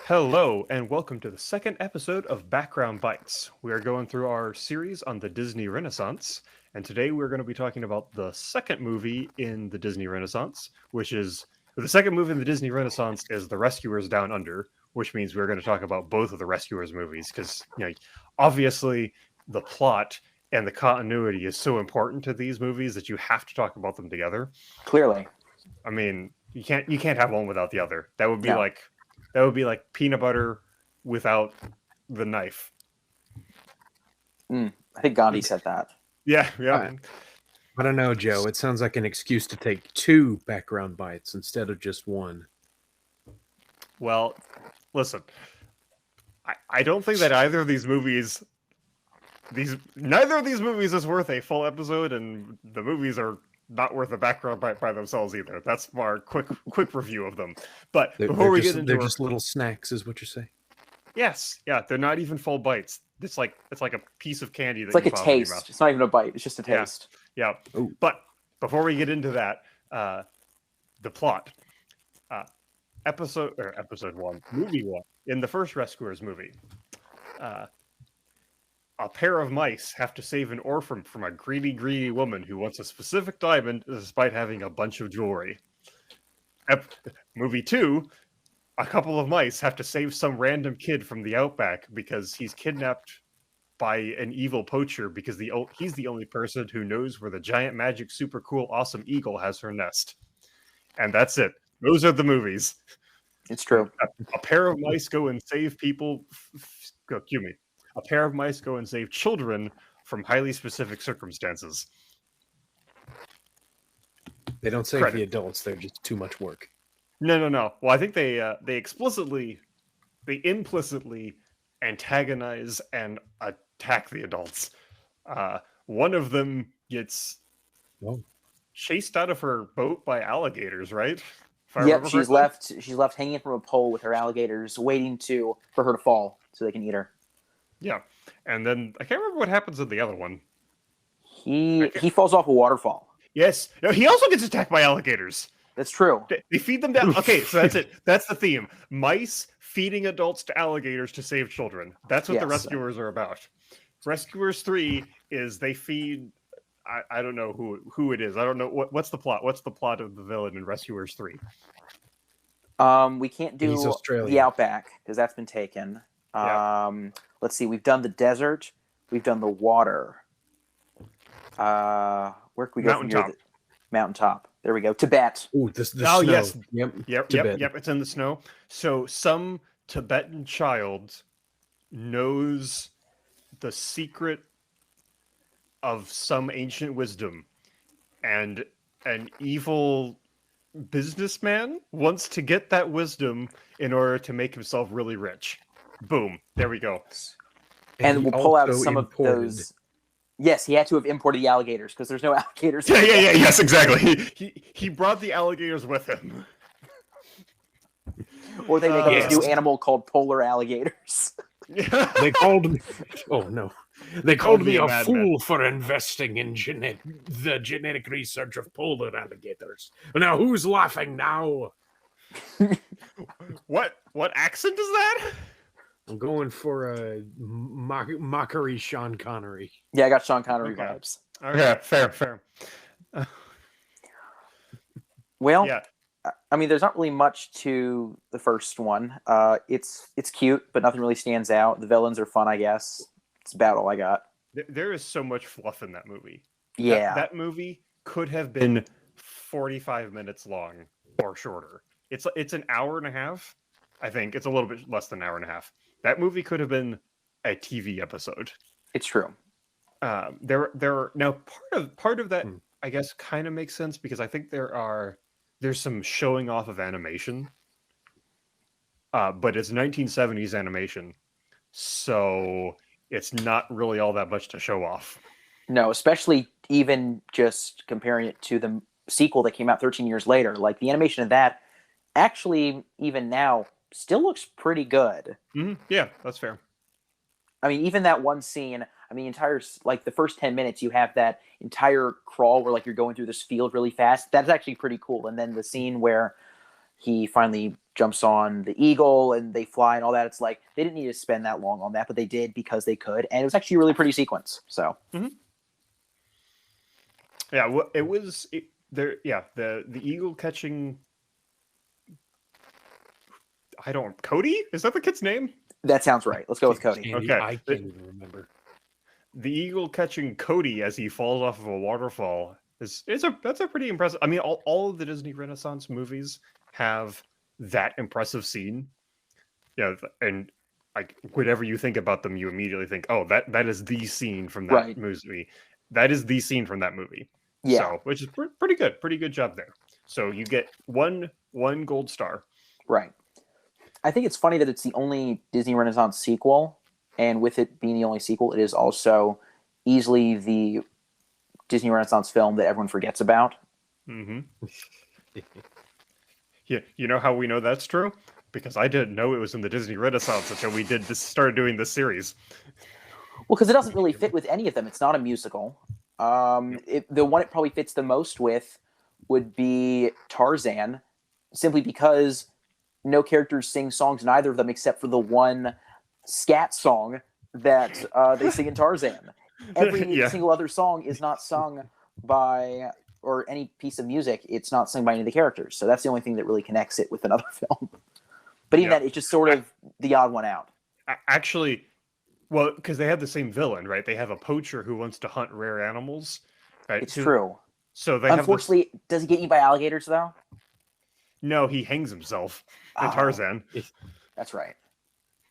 Hello, and welcome to the second episode of Background Bites. We are going through our series on the Disney Renaissance, and today we're going to be talking about the second movie in the Disney Renaissance, which is the second movie in the Disney Renaissance is The Rescuers Down Under, which means we're going to talk about both of the Rescuers movies because, obviously the plot and the continuity is so important to these movies that you have to talk about them together. Clearly. I mean, you can't have one without the other. That would be No. like peanut butter without the knife. I think Gandhi said that. Yeah. I don't know, Joe. It sounds like an excuse to take two background bites instead of just one. Well, listen. I don't think that neither of these movies is worth a full episode, and the movies are not worth a background bite by themselves either. That's our quick review of them. But before we get into they're just little snacks, is what you're saying. Yes, yeah, they're not even full bites. It's like a piece of candy. It's like a taste. It's not even a bite. It's just a taste. Yeah. Ooh. But before we get into that, the plot, episode one, movie one, in the first Rescuers movie, a pair of mice have to save an orphan from a greedy woman who wants a specific diamond despite having a bunch of jewelry. Movie two, a couple of mice have to save some random kid from the outback because he's kidnapped by an evil poacher because he's the only person who knows where the giant magic super cool awesome eagle has her nest. And that's it. Those are the movies. It's true. A pair of mice go and save people. A pair of mice go and save children from highly specific circumstances. They don't save the adults. They're just too much work. No. Well, I think they implicitly antagonize and attack the adults. One of them gets chased out of her boat by alligators, right? Yep, she's left hanging from a pole with her alligators, waiting for her to fall so they can eat her. Yeah, and then I can't remember what happens in the other one. He falls off a waterfall. Yes. No, he also gets attacked by alligators. That's true. They feed them down. Okay, so that's it. That's the theme. Mice feeding adults to alligators to save children. That's what the Rescuers are about. Rescuers 3 is they feed... I don't know who it is. I don't know. What's the plot? What's the plot of the villain in Rescuers 3? We can't do the Outback because that's been taken. Let's see. We've done the desert. We've done the water. Where can we go from here? Mountaintop. There we go. Tibet. Ooh, the snow. Yes. Yep. It's in the snow. So some Tibetan child knows the secret of some ancient wisdom, and an evil businessman wants to get that wisdom in order to make himself really rich. Boom. There we go. And we'll pull out some of those. Yes, he had to have imported the alligators because there's no alligators. Yes, exactly. He brought the alligators with him. Or they make a new animal called polar alligators. They called me. Oh no! They called me a fool for investing in the genetic research of polar alligators. Now who's laughing now? What accent is that? I'm going for a mockery Sean Connery. Yeah, I got Sean Connery vibes. Okay, fair. Well, yeah. I mean, there's not really much to the first one. It's cute, but nothing really stands out. The villains are fun, I guess. It's about all I got. There is so much fluff in that movie. Yeah. That movie could have been 45 minutes long or shorter. It's an hour and a half. I think it's a little bit less than an hour and a half. That movie could have been a TV episode. It's true. Now part of that I guess kind of makes sense because I think there's some showing off of animation. But it's 1970s animation. So it's not really all that much to show off. No, especially even just comparing it to the sequel that came out 13 years later. Like the animation of that actually even now still looks pretty good. Mm-hmm. Yeah, that's fair. I mean, even that one scene, I mean, the first 10 minutes, you have that entire crawl where like you're going through this field really fast. That's actually pretty cool. And then the scene where he finally jumps on the eagle and they fly and all that. It's like they didn't need to spend that long on that, but they did because they could, and it was actually a really pretty sequence. So yeah, it was there. Yeah, the eagle catching. Cody? Is that the kid's name? that sounds right. Let's go with Cody. Andy, Okay. I can't even remember. The eagle catching Cody as he falls off of a waterfall that's a pretty impressive. I mean, all of the Disney Renaissance movies have that impressive scene. Yeah, and like whatever you think about them, you immediately think, oh, that is the scene from that movie. That is the scene from that movie. Yeah. So, which is pretty good. Pretty good job there. So you get one gold star. Right. I think it's funny that it's the only Disney Renaissance sequel, and with it being the only sequel, it is also easily the Disney Renaissance film that everyone forgets about. Mm-hmm. Yeah, you know how we know that's true? Because I didn't know it was in the Disney Renaissance until we started doing this series. Well, because it doesn't really fit with any of them. It's not a musical. The one it probably fits the most with would be Tarzan, simply because no characters sing songs in either of them except for the one scat song that they sing in Tarzan. Every single other song is not sung by, or any piece of music, it's not sung by any of the characters. So that's the only thing that really connects it with another film. But even that, it's just sort of the odd one out. Actually, well, because they have the same villain, right? They have a poacher who wants to hunt rare animals. Right? It's true. So they unfortunately, does he get eaten by alligators though? No, he hangs himself in Tarzan. That's right.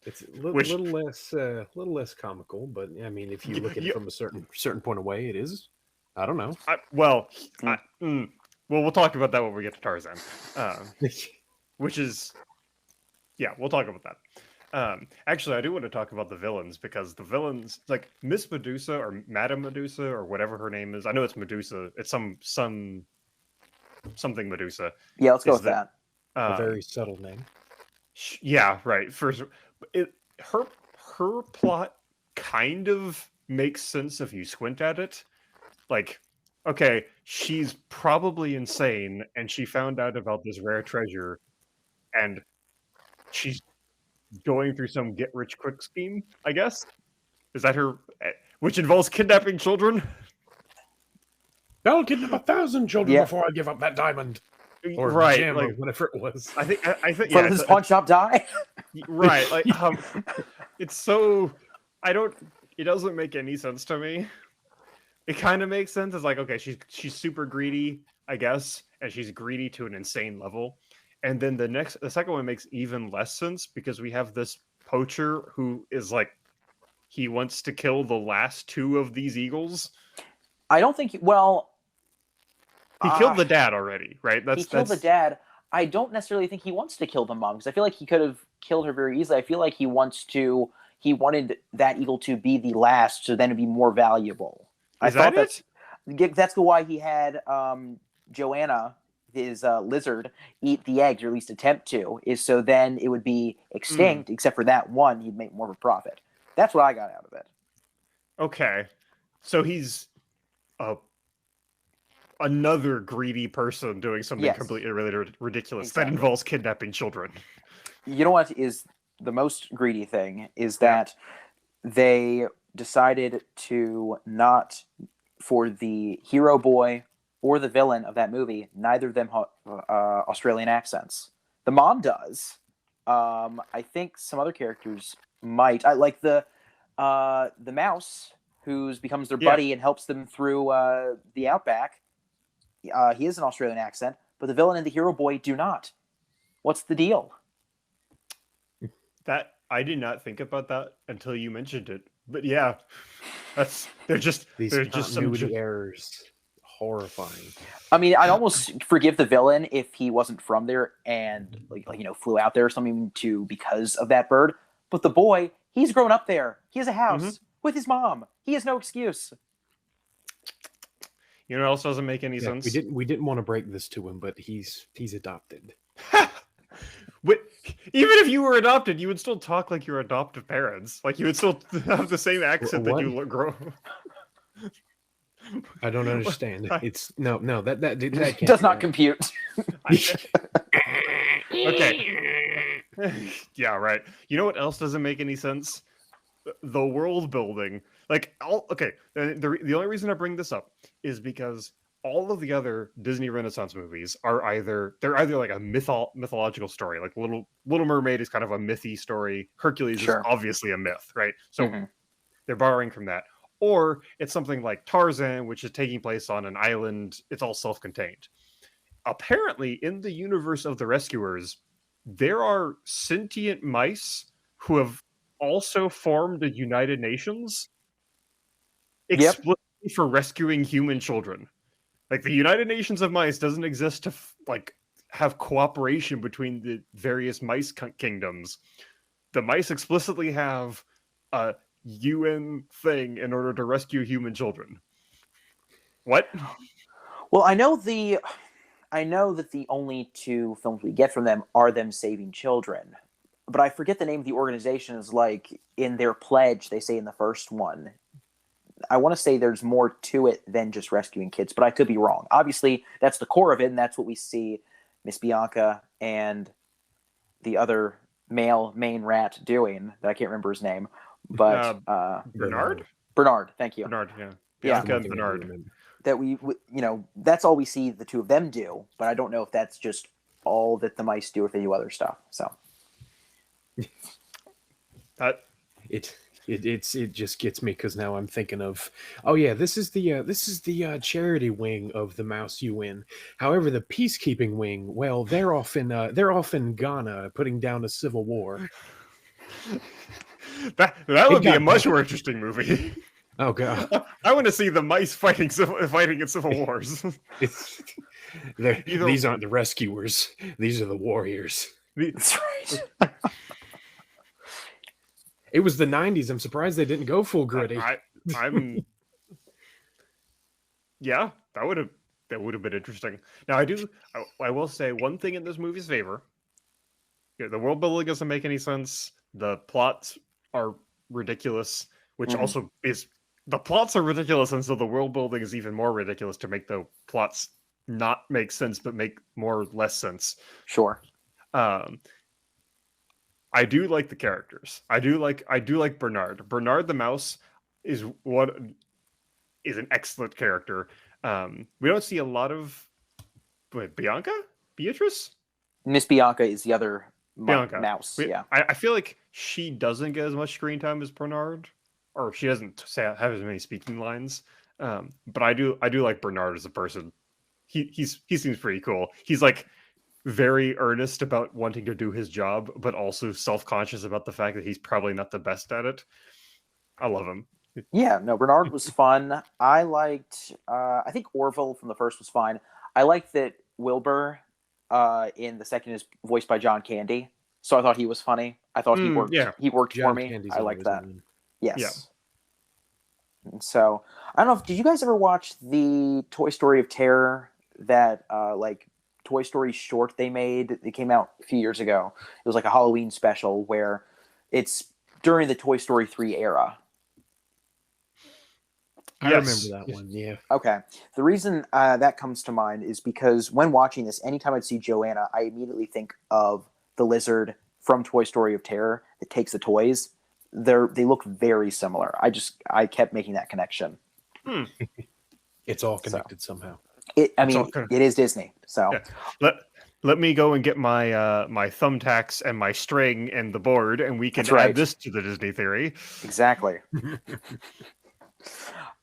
It's a little less comical, but I mean, if you look at it from a certain point away, it is. I don't know. Well, we'll talk about that when we get to Tarzan, which is, we'll talk about that. Actually, I do want to talk about the villains, because the villains, like Miss Medusa or Madame Medusa or whatever her name is. I know it's Medusa. It's something Medusa. Yeah, let's go with that. A very subtle name. Yeah, right. First, her plot kind of makes sense if you squint at it. Like, okay, she's probably insane, and she found out about this rare treasure, and she's going through some get-rich-quick scheme, I guess? Is that her... Which involves kidnapping children? I'll kidnap 1,000 children before I give up that diamond. Or gem, or whatever it was. I think From this pawn shop die? Right, like, it's so... It doesn't make any sense to me. It kind of makes sense. It's like, okay, she's super greedy, I guess, and she's greedy to an insane level. And then the second one makes even less sense, because we have this poacher who is like, he wants to kill the last two of these eagles. I don't think. He killed the dad already, right? He killed the dad. I don't necessarily think he wants to kill the mom, because I feel like he could have killed her very easily. I feel like he wanted that eagle to be the last, so then it'd be more valuable. That's why he had Joanna, his lizard, eat the eggs, or at least attempt to, is so then it would be extinct, except for that one, he'd make more of a profit. That's what I got out of it. Okay. So he's another greedy person doing something completely ridiculous that involves kidnapping children. You know what is the most greedy thing is that they decided to not, for the hero boy or the villain of that movie, neither of them have Australian accents. The mom does. I think some other characters might. I like the mouse who becomes their buddy and helps them through the outback. He has an Australian accent, but the villain and the hero boy do not. What's the deal? That I did not think about that until you mentioned it. But yeah, they're just some errors. Horrifying. I mean, I'd almost forgive the villain if he wasn't from there and flew out there or something because of that bird. But the boy, he's grown up there. He has a house with his mom. He has no excuse. You know what else doesn't make any sense? We didn't want to break this to him, but he's adopted. Even if you were adopted, you would still talk like your adoptive parents. Like, you would still have the same accent that you grow. I don't understand. It's no that can't does not compute. Okay. Yeah, right. You know what else doesn't make any sense? The world building. Like, okay. The only reason I bring this up is because all of the other Disney Renaissance movies are either like a mythological story, like Little Mermaid is kind of a mythy story. Hercules is Sure. obviously a myth, right? So Mhm. they're borrowing from that. Or it's something like Tarzan, which is taking place on an island. It's all self-contained. Apparently, in the universe of the Rescuers, there are sentient mice who have also formed the United Nations Yep. explicitly for rescuing human children. Like the United Nations of Mice doesn't exist to like have cooperation between the various mice kingdoms. The mice explicitly have a UN thing in order to rescue human children. What? Well, I know that the only two films we get from them are them saving children, but I forget the name of the organization. Is like in their pledge they say in the first one. I want to say there's more to it than just rescuing kids, but I could be wrong. Obviously, that's the core of it, and that's what we see Miss Bianca and the other male main rat doing. That I can't remember his name, but Bernard? Bernard. Thank you. Bernard, yeah. Yeah, Bianca and Bernard. that that's all we see the two of them do, but I don't know if that's just all that the mice do, if they do other stuff. So That it just gets me because now I'm thinking of, oh yeah, this is the charity wing of the Mouse UN. However, the peacekeeping wing, well, they're off in Ghana putting down a civil war. that would be a much more interesting movie. Oh god, I want to see the mice fighting in civil wars. These aren't the rescuers; these are the warriors. that's right. It was the '90s. I'm surprised they didn't go full gritty. I'm yeah, that would have been interesting. Now I will say one thing in this movie's favor. Yeah, the world building doesn't make any sense. The plots are ridiculous, which also is the plots are ridiculous, and so the world building is even more ridiculous to make the plots not make sense but make more or less sense. Sure. I do like the characters. I do like Bernard. Bernard the mouse is an excellent character. We don't see a lot of Beatrice. Miss Bianca is the other Bianca. mouse. Yeah. I feel like she doesn't get as much screen time as Bernard, or she doesn't have as many speaking lines. But I do like Bernard as a person. He seems pretty cool. He's like very earnest about wanting to do his job, but also self-conscious about the fact that he's probably not the best at it. I love him. Yeah, no, Bernard was fun. I liked I think Orville from the first was fine. I liked that Wilbur in the second is voiced by John Candy. So I thought he was funny. I thought he worked for John me. Candy's I liked that. amazing. Yes. Yeah. And so I don't know did you guys ever watch the Toy Story of Terror, that like Toy Story short they made? It came out a few years ago. It was like a Halloween special where it's during the Toy Story 3 era. I remember that one. Yeah. Okay. The reason that comes to mind is because when watching this, anytime I'd see Joanna, I immediately think of the lizard from Toy Story of Terror that takes the toys. They look very similar. I kept making that connection. It's all connected somehow. It is Disney. So yeah. Let me go and get my my thumbtacks and my string and the board, and we can add this to the Disney theory. Exactly.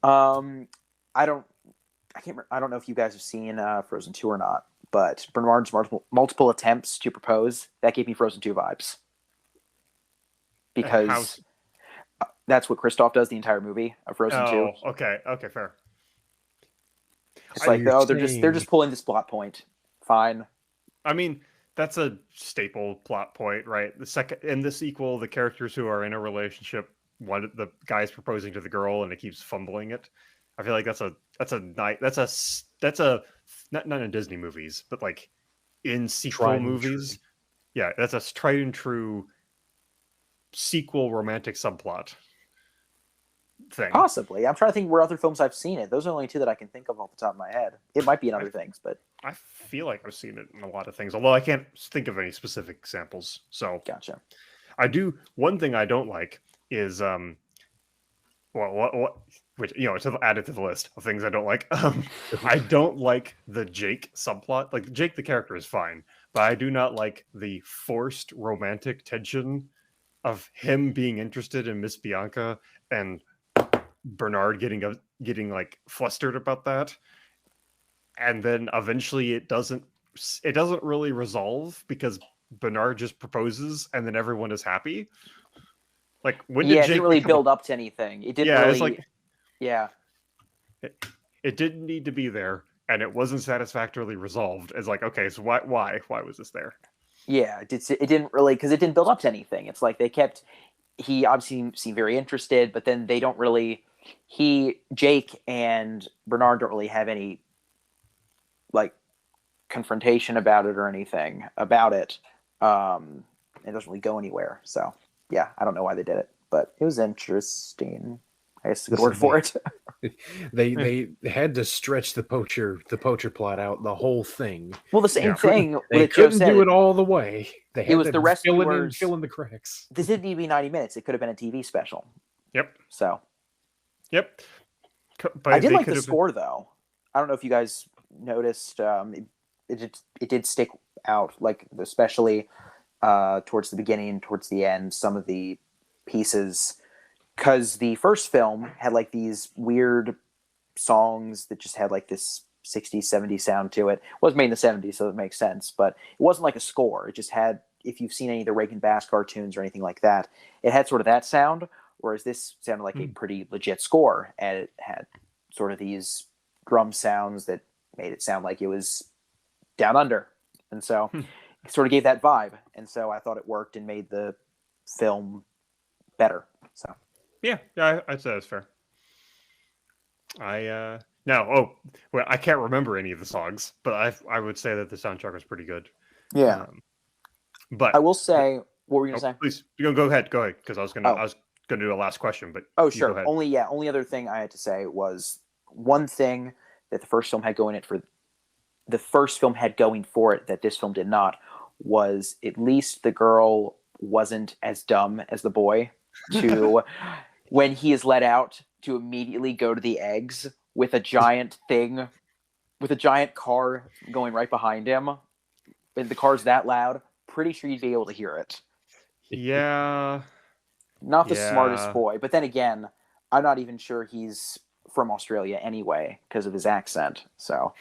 I don't know if you guys have seen Frozen 2 or not, but Bernard's multiple attempts to propose, that gave me Frozen 2 vibes. Because that's what Kristoff does the entire movie of Frozen 2. Oh, okay, fair. It's like, they're just pulling this plot point. Fine. I mean, that's a staple plot point, right? In the sequel, the characters who are in a relationship, the guy's proposing to the girl and it keeps fumbling it. I feel like that's not in Disney movies, but like in sequel movies. Yeah, that's a tried and true sequel romantic subplot. thing. Possibly. I'm trying to think where other films I've seen it. Those are the only two that I can think of off the top of my head. It might be in other things, but I feel like I've seen it in a lot of things, although I can't think of any specific examples. So gotcha. I do. One thing I don't like is what which it's added to the list of things I don't like. I don't like the Jake subplot. Like Jake the character is fine, but I do not like the forced romantic tension of him being interested in Miss Bianca and Bernard getting like flustered about that, and then eventually it doesn't really resolve because Bernard just proposes and then everyone is happy. Like when did it Jake didn't really become build up to anything. It didn't really. It's like yeah. It didn't need to be there, and it wasn't satisfactorily resolved. It's like, okay, so why was this there? Yeah, it didn't really, because it didn't build up to anything. It's like he obviously seemed very interested, but then they don't really, Jake and Bernard don't really have any like confrontation about it or anything about it. It doesn't really go anywhere. So yeah, I don't know why they did it, but it was interesting. I guess it's a good word for it. They had to stretch the poacher plot out the whole thing. Well, the same thing. They couldn't do it all the way. They had it was to the rescuers fill in the cracks. This didn't need to be 90 minutes. It could have been a TV special. Yep. So. Yep. But I did like the score though. I don't know if you guys noticed. It did stick out, like especially towards the beginning, towards the end, some of the pieces. Because the first film had like these weird songs that just had like this 60s, 70s sound to it. It was made in the 70s, so it makes sense. But it wasn't like a score. It just had, if you've seen any of the Reagan Bass cartoons or anything like that, it had sort of that sound. Whereas this sounded like a pretty legit score. And it had sort of these drum sounds that made it sound like it was down under. And so it sort of gave that vibe. And so I thought it worked and made the film better. So. Yeah, I'd say that's fair. I can't remember any of the songs, but I would say that the soundtrack was pretty good. Yeah. But I will say, what were you gonna say? Please, go ahead, because I was gonna do a last question, but sure. Only other thing I had to say was one thing that the first film had going for it that this film did not was at least the girl wasn't as dumb as the boy to when he is let out to immediately go to the eggs with a giant car going right behind him. And the car's that loud, pretty sure you'd be able to hear it. Yeah. Not the smartest boy, but then again, I'm not even sure he's from Australia anyway because of his accent. So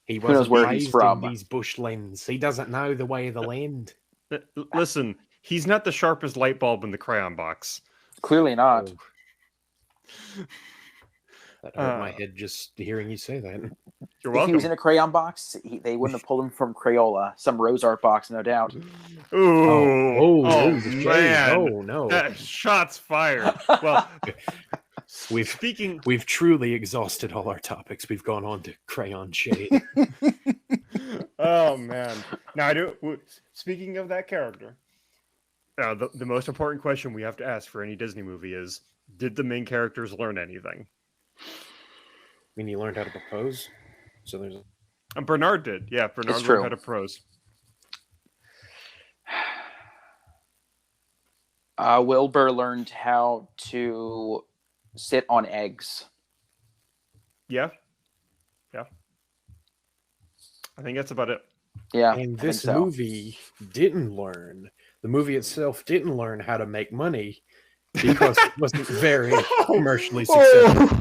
he who knows where he's from? These bushlands. He doesn't know the way of the land. Listen, he's not the sharpest light bulb in the crayon box. Clearly not. Oh. That hurt my head just hearing you say that. You're welcome. If he was in a crayon box, they wouldn't have pulled him from Crayola, some Rose Art box, no doubt. Oh man! Oh no! Shots fired. Well, we've truly exhausted all our topics. We've gone on to Crayon Shade. Oh man! Now speaking of that character, the most important question we have to ask for any Disney movie is: did the main characters learn anything? I mean, he learned how to propose. So there's. Bernard did. Yeah, Bernard learned how to propose. Wilbur learned how to sit on eggs. Yeah. I think that's about it. Yeah. And this movie didn't learn. The movie itself didn't learn how to make money because it wasn't very commercially successful.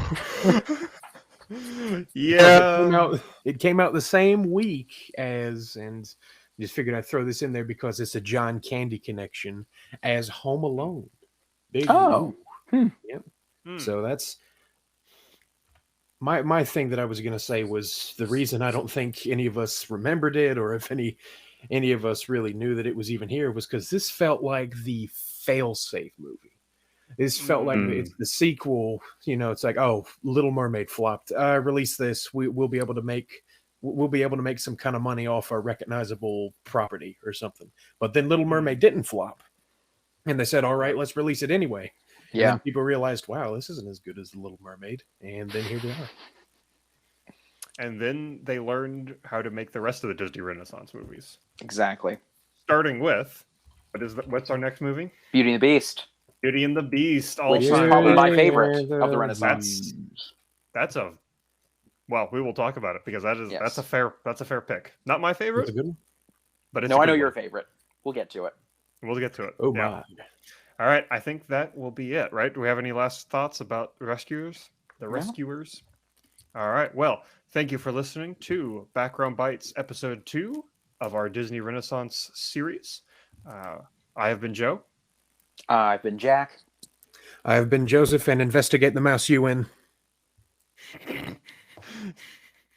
Yeah. It came out the same week as, and just figured I'd throw this in there because it's a John Candy connection, as Home Alone. Big Yep. So that's my thing that I was going to say was the reason I don't think any of us remembered it, or if any of us really knew that it was even here, was because this felt like the fail-safe movie. This felt like it's the sequel. It's like, oh, Little Mermaid flopped. Release this. We'll be able to make some kind of money off our recognizable property or something. But then Little Mermaid didn't flop, and they said, all right, let's release it anyway. And Yeah. then people realized, wow, this isn't as good as The Little Mermaid. And then here we are. And then they learned how to make the rest of the Disney Renaissance movies. Exactly. Starting with, what's our next movie? Beauty and the Beast, Beauty and the Beast. All which is time. probably my Yeah, favorite of the Renaissance. That's a well, we will talk about it because Yes. that's a fair pick. Not my That's favorite, a good one. but it's No, a I good know one. your favorite. We'll get to it. We'll get to it. Oh, Yeah. my. All right, I think that will be it, right? Do we have any last thoughts about the rescuers? The No. rescuers? All right. Well, thank you for listening to Background Bites episode 2 of our Disney Renaissance series. I have been Joe. I've been Jack. I've been Joseph, and investigate the mouse you win.